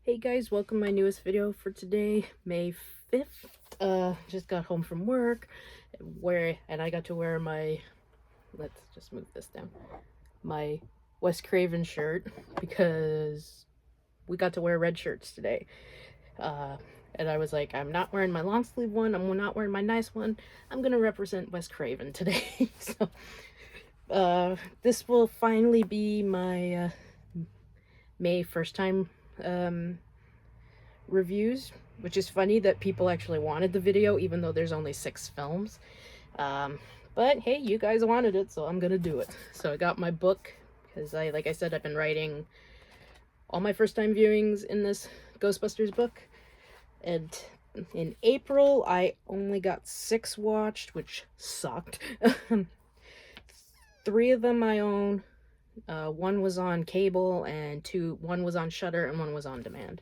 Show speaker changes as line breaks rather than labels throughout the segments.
Hey guys, welcome to my newest video for today, May 5th. Just got home from work, and I got to wear my, let's just move this down, my Wes Craven shirt, because we got to wear red shirts today. And I was like, I'm not wearing my long sleeve one, I'm not wearing my nice one, I'm gonna represent Wes Craven today. This will finally be my, May first time reviews, which is funny that people actually wanted the video even though there's only 6 films. But hey, you guys wanted it, so I'm gonna do it. So I got my book because like I said, I've been writing all my first time viewings in this Ghostbusters book, and in April I only got 6 watched, which sucked. 3 of them I own. One was on cable, and one was on Shudder, and one was on demand.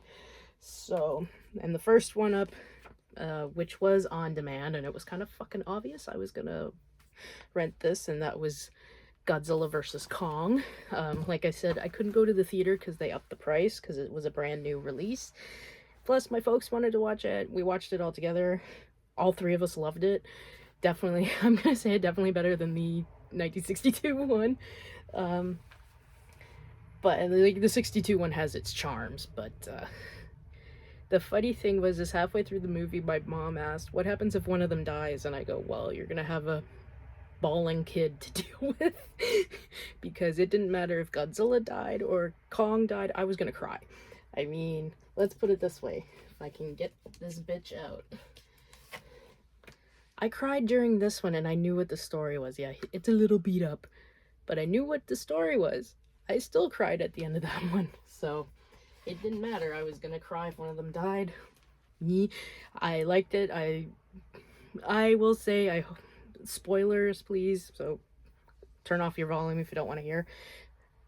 So, and the first one up, which was on demand, and it was kind of fucking obvious I was gonna rent this, and that was Godzilla vs. Kong. Like I said, I couldn't go to the theater because they upped the price because it was a brand new release. Plus, my folks wanted to watch it. We watched it all together. All 3 of us loved it. Definitely, I'm gonna say it definitely better than the 1962 one. But like the 62 one has its charms, but the funny thing was is halfway through the movie my mom asked, what happens if one of them dies? And I go, well, you're gonna have a bawling kid to deal with. Because it didn't matter if Godzilla died or Kong died, I was gonna cry. I mean, let's put it this way, if I can get this bitch out. I cried during this one and I knew what the story was. Yeah, it's a little beat up, but I knew what the story was. I still cried at the end of that one, so it didn't matter. I was gonna cry if one of them died. I liked it. I will say, spoilers please, so turn off your volume if you don't want to hear.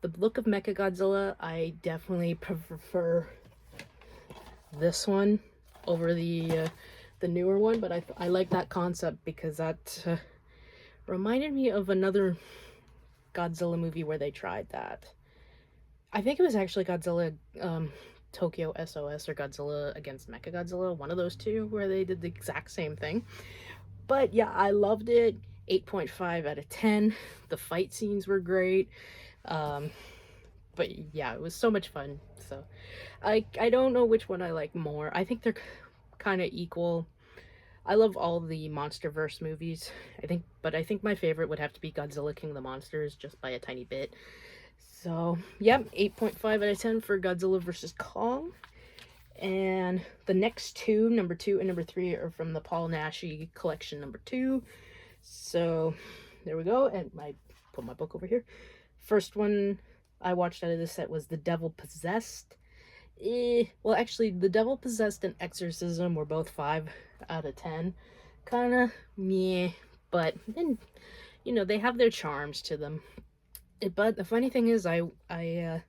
The look of Mechagodzilla, I definitely prefer this one over the newer one, but I like that concept because that reminded me of another Godzilla movie where they tried that. I think it was actually Godzilla Tokyo SOS or Godzilla against Mechagodzilla, one of those two, where they did the exact same thing. But yeah, I loved it. 8.5 out of 10. The fight scenes were great. But yeah, it was so much fun. So I don't know which one I like more. I think they're kind of equal. I love all the MonsterVerse movies, but I think my favorite would have to be Godzilla King of the Monsters, just by a tiny bit. So, yep, 8.5 out of 10 for Godzilla vs. Kong. And the next two, number 2 and number 3, are from the Paul Naschy collection number 2. So, there we go, and I put my book over here. First one I watched out of this set was The Devil Possessed. Well, actually, The Devil Possessed and Exorcism were both 5 out of 10. Kinda meh, but then, you know, they have their charms to them. But the funny thing is, I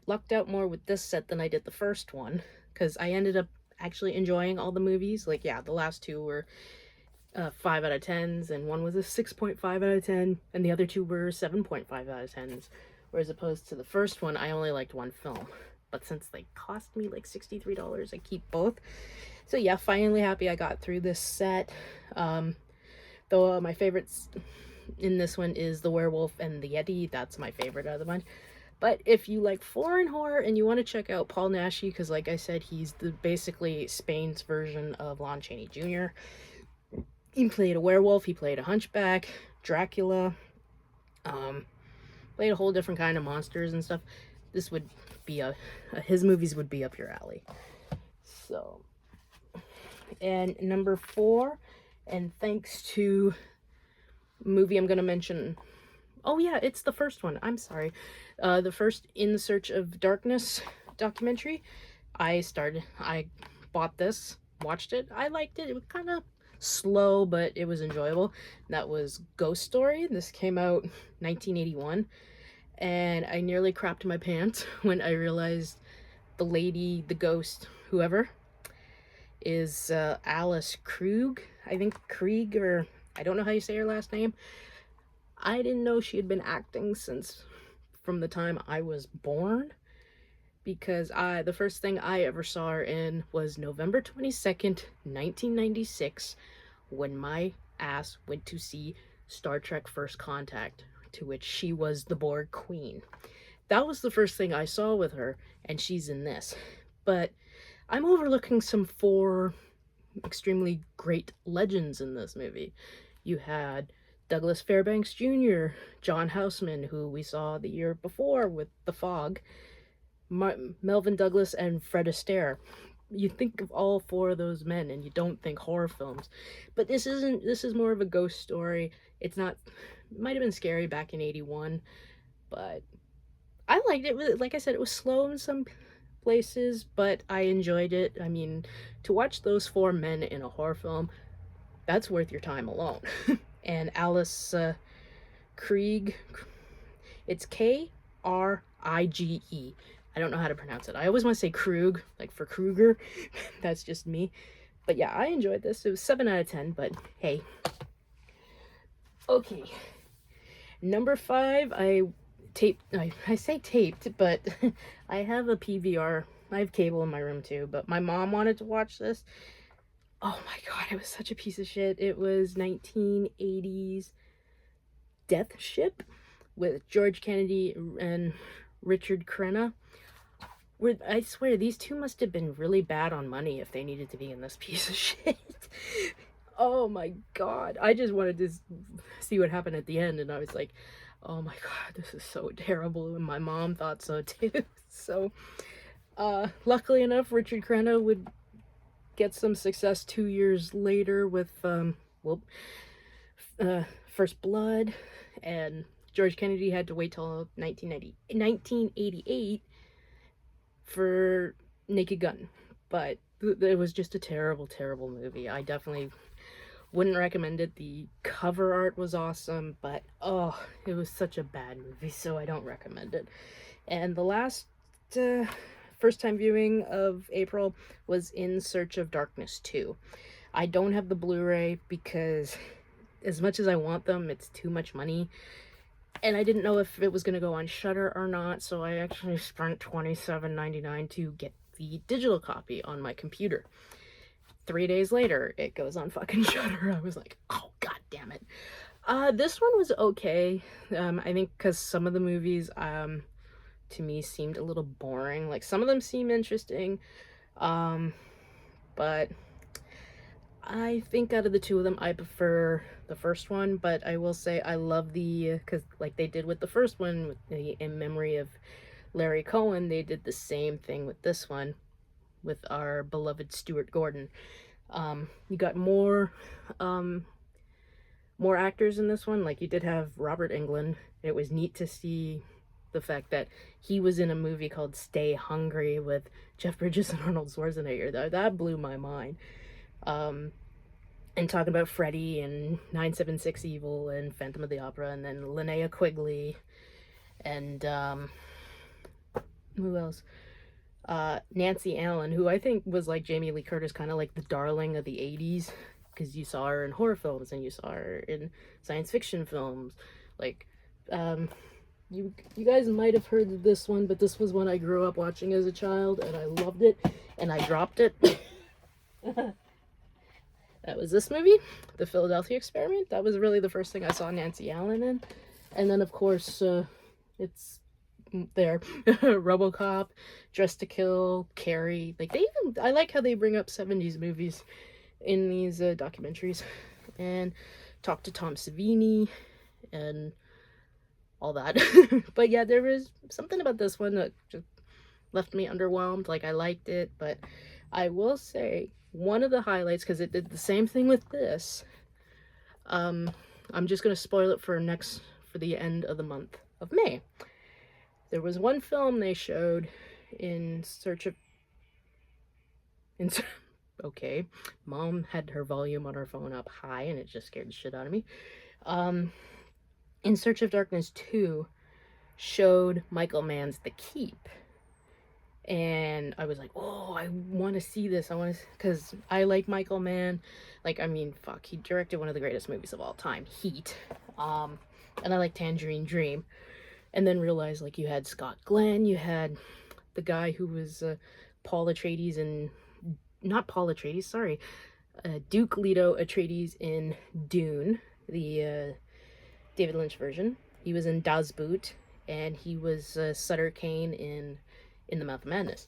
lucked out more with this set than I did the first one, because I ended up actually enjoying all the movies. Like, yeah, the last 2 were 5 out of 10s, and one was a 6.5 out of 10, and the other 2 were 7.5 out of 10s. Whereas opposed to the first one, I only liked one film. But since they cost me like $63, I keep both. So yeah, finally happy I got through this set. Though my favorites in this one is the werewolf and the Yeti. That's my favorite out of the bunch. But if you like foreign horror and you want to check out Paul Naschy, because like I said, he's basically Spain's version of Lon Chaney Jr. He played a werewolf, he played a hunchback, Dracula, played a whole different kind of monsters and stuff. This would be his movies would be up your alley. So, and number 4, and thanks to movie I'm gonna mention, oh yeah, it's the first one, I'm sorry, the first In Search of Darkness documentary. I bought this, watched it, I liked it. It was kind of slow, but it was enjoyable. That was Ghost Story. This came out 1981, and I nearly crapped my pants when I realized the lady, the ghost, whoever, is Alice Krug. I think Krieg, or I don't know how you say her last name. I didn't know she had been acting from the time I was born, because the first thing I ever saw her in was November 22nd, 1996, when my ass went to see Star Trek First Contact, to which she was the Borg Queen. That was the first thing I saw with her, and she's in this. But I'm overlooking some 4 extremely great legends in this movie. You had Douglas Fairbanks Jr., John Houseman, who we saw the year before with The Fog, Melvin Douglas, and Fred Astaire. You think of all 4 of those men and you don't think horror films. But this is more of a ghost story. It's not, it might have been scary back in 81, but I liked it. Like I said, it was slow in some places, but I enjoyed it. I mean, to watch those 4 men in a horror film, that's worth your time alone. And Alice Kriege, it's Krige. I don't know how to pronounce it. I always want to say Krug, like for Kruger. That's just me. But yeah, I enjoyed this. It was 7 out of 10, but hey. Okay. Number 5, I say taped, but I have a PVR. I have cable in my room too, but my mom wanted to watch this. Oh my god, it was such a piece of shit. It was 1980s Death Ship with George Kennedy and Richard Crenna. I swear, these 2 must have been really bad on money if they needed to be in this piece of shit. Oh my god. I just wanted to see what happened at the end, and I was like, oh my god, this is so terrible, and my mom thought so too. So, luckily enough, Richard Crenna would get some success 2 years later with, First Blood, and George Kennedy had to wait till 1988 for Naked Gun. But it was just a terrible, terrible movie. I definitely wouldn't recommend it. The cover art was awesome, but oh, it was such a bad movie, so I don't recommend it. And the last first time viewing of April was In Search of Darkness 2. I don't have the Blu-ray because as much as I want them, it's too much money. And I didn't know if it was going to go on Shudder or not, so I actually spent $27.99 to get the digital copy on my computer. 3 days later, it goes on fucking Shudder. I was like, oh, god damn it. This one was okay. I think because some of the movies, to me, seemed a little boring. Like, some of them seem interesting, but I think out of the 2 of them, I prefer the first one, but I will say I love because like they did with the first one, in memory of Larry Cohen, they did the same thing with this one, with our beloved Stuart Gordon. You got more actors in this one. Like, you did have Robert Englund. It was neat to see the fact that he was in a movie called Stay Hungry with Jeff Bridges and Arnold Schwarzenegger. That blew my mind. And talking about Freddy and 976 Evil and Phantom of the Opera, and then Linnea Quigley, and who else? Nancy Allen, who I think was like Jamie Lee Curtis, kind of like the darling of the 80s, because you saw her in horror films and you saw her in science fiction films. Like, you guys might have heard of this one, but this was one I grew up watching as a child, and I loved it, and I dropped it. That was this movie, The Philadelphia Experiment. That was really the first thing I saw Nancy Allen in. And then, of course, it's there. RoboCop, Dress to Kill, Carrie. Like, I like how they bring up 70s movies in these documentaries. And talk to Tom Savini and all that. But yeah, there was something about this one that just left me underwhelmed. Like, I liked it, but I will say one of the highlights, because it did the same thing with this, I'm just going to spoil it for the end of the month of May. There was one film they showed okay, Mom had her volume on her phone up high, and it just scared the shit out of me. In Search of Darkness 2 showed Michael Mann's The Keep. And I was like, oh, I want to see this. Because I like Michael Mann. Like, I mean, fuck, he directed one of the greatest movies of all time, Heat. And I like Tangerine Dream. And then realized, like, you had Scott Glenn, you had the guy who was Paul Atreides in, not Paul Atreides, sorry, Duke Leto Atreides in Dune, the David Lynch version. He was in Das Boot, and he was Sutter Kane in The Mouth of Madness.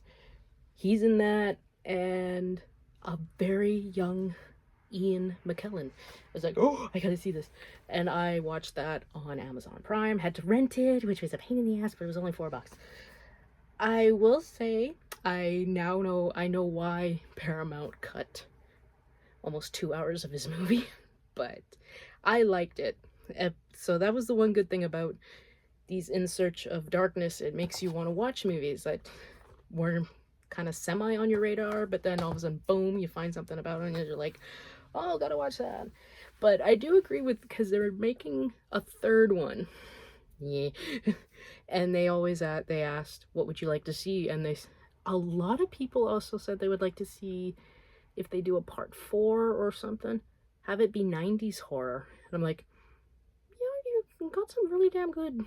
He's in that, and a very young Ian McKellen. I was like, oh, I gotta see this. And I watched that on Amazon Prime. Had to rent it, which was a pain in the ass, but it was only $4. I will say, I know why Paramount cut almost 2 hours of his movie, but I liked it. So that was the one good thing about these In Search of Darkness. It makes you want to watch movies that were kind of semi on your radar, but then all of a sudden, boom, you find something about it and you're like, oh, gotta watch that. But I do agree with, because they're making a third one. Yeah. And they asked, what would you like to see? And a lot of people also said they would like to see if they do a part 4 or something, have it be 90s horror. And I'm like, yeah, you got some really damn good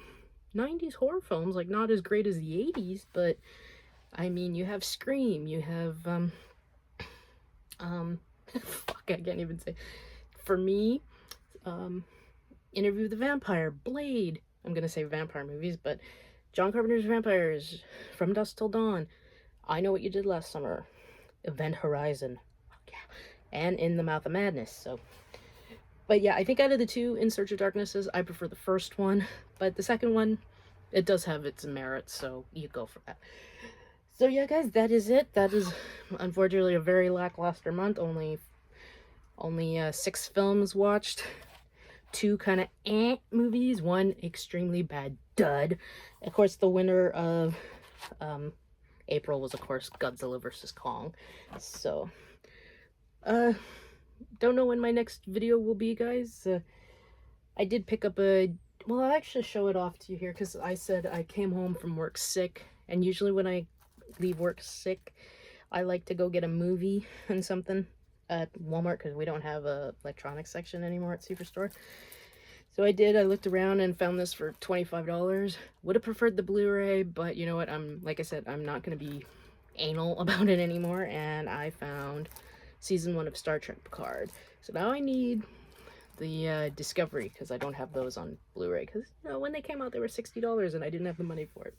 90s horror films, like not as great as the 80s, but I mean, you have Scream, you have fuck, I can't even say. For me, Interview with the Vampire, Blade. I'm gonna say vampire movies, but John Carpenter's Vampires, From Dusk Till Dawn, I Know What You Did Last Summer, Event Horizon, yeah, and In the Mouth of Madness. So, but yeah, I think out of the two In Search of Darknesses, I prefer the first one, but the second one, it does have its merits, so you go for that. So yeah, guys, that is it. That is unfortunately a very lackluster month. Only 6 films watched, 2 kind of movies, 1 extremely bad dud. Of course, the winner of April was, of course, Godzilla vs. Kong. So, don't know when my next video will be, guys. I did pick up well, I'll actually show it off to you here, because I said I came home from work sick, and usually when I leave work sick, I like to go get a movie and something at Walmart, because we don't have a electronics section anymore at Superstore. So I did. I looked around and found this for $25. Would have preferred the Blu-ray, but you know what? Like I said, I'm not going to be anal about it anymore, and I found season 1 of Star Trek Picard. So now I need the Discovery, because I don't have those on Blu-ray, because you know, when they came out they were $60 and I didn't have the money for it.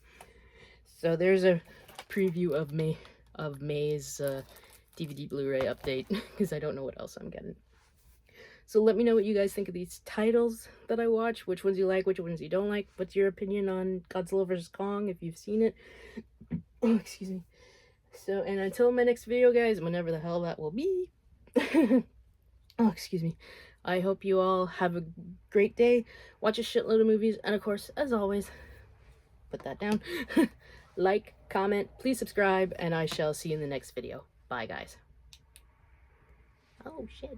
So there's a preview of May's DVD Blu-ray update, because I don't know what else I'm getting. So let me know what you guys think of these titles that I watch, which ones you like, which ones you don't like. What's your opinion on Godzilla vs. Kong, if you've seen it? Oh, excuse me. So, and until my next video, guys, whenever the hell that will be, oh, excuse me, I hope you all have a great day, watch a shitload of movies, and of course, as always, put that down, like, comment, please subscribe, and I shall see you in the next video. Bye, guys. Oh, shit.